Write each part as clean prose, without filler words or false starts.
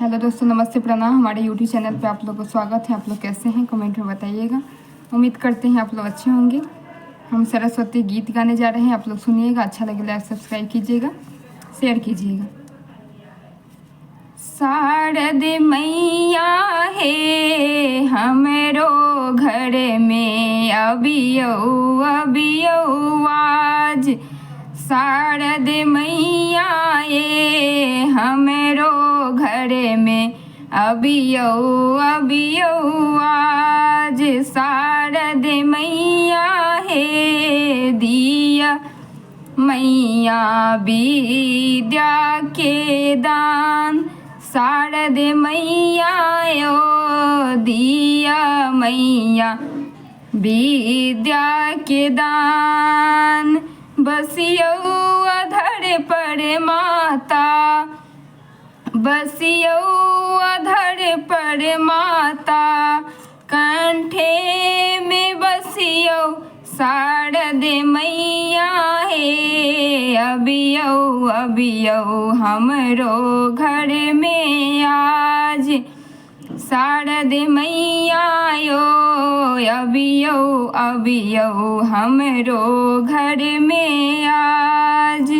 Hello दोस्तों, नमस्ते, प्रणाम। हमारे यूट्यूब चैनल पे आप लोगों को स्वागत है। आप लोग कैसे हैं कमेंट में बताइएगा। उम्मीद करते हैं आप लोग अच्छे होंगे। हम सरस्वती गीत गाने जा रहे हैं, आप लोग सुनिएगा। अच्छा लगे लाइक सब्सक्राइब कीजिएगा, शेयर कीजिएगा। शारद मैया है हमरो घर में अबियो आज। शारद मैया ये हमरो घर में अबियो आज। शारद मैया है दिया मैया विद्या के दान। शारद मैया ओ दिया मैया विद्या के दान। बसियो अधर पर माता, बसियो अधर पर माता, कंठे में बसियो शारद मैया है अबियो हमरो घर में आज। शारद मैया यो अबियो हमरो घर में आज।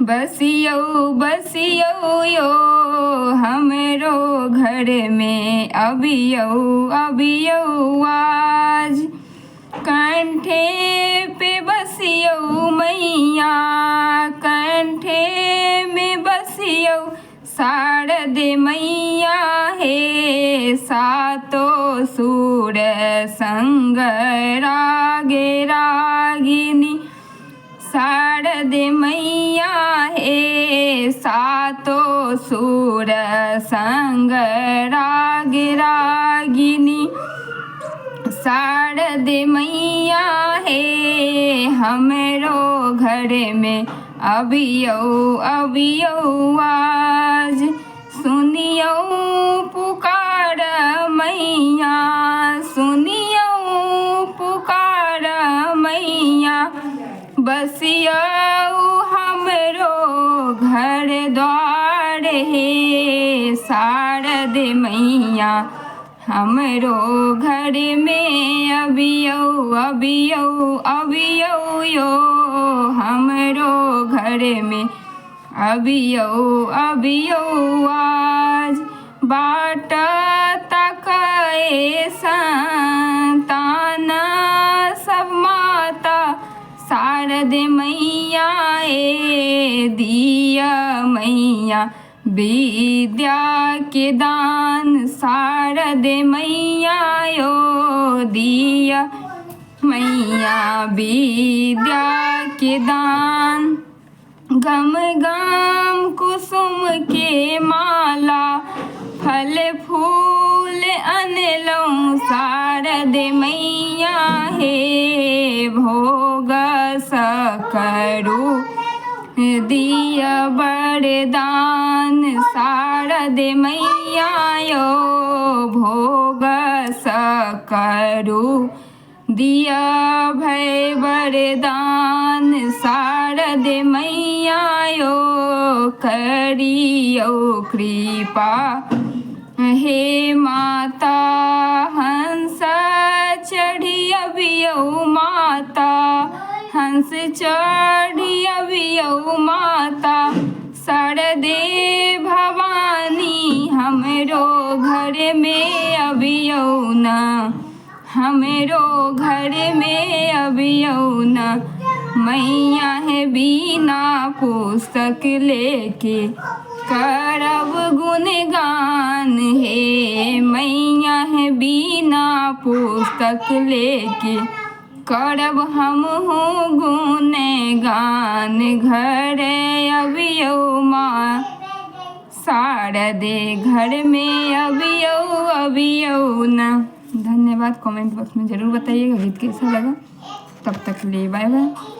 बसियो यो हमरो घर में अबियो आज। कंठे पे बसियो मैया, कंठे में बसियो शारद मैया है। सातो सुर संग रागे रागिनी शारद मैया है। सातो सुर संग रागे रागिनी शारद मैया है हमरो घर में अबियो आज। सुनियो पुकार मैया, सुनियो पुकार मैया, बसियो हमरो घर द्वार है। शारद मैया हमरो घर में अबियो यो हमरो घर में अबियो आज। बाट तकाए संतान सब माता, शारद मैया ए दिया मैया विद्या के दान। शारद मैया यो दिया मैया विद्या के दान। गम गम कुसुम के माला, फल फूल अनलऊँ शारद मैया है। भोग सकरू दिया वरदान, शारद मैया यो भोग सकरू दिया भय वरदान। शारद मैया यो करियो कृपा हे माता। हंस चढ़ी अबियो माता, हंस चढ़ी अबियो माता। शारदे भवानी हमरो घर में अबियो ना, हमरो घर में अबियो ना। मैया है बिना पुस्तक लेके करब गुणगान है। मैया है बिना पुस्तक लेके करब हम हूँ गुणगान। घर अबियो माँ शारदे घर में अबियो ना। धन्यवाद। कमेंट बॉक्स में ज़रूर बताइएगा गीत कैसा लगा। तब तक ले बाय बाय।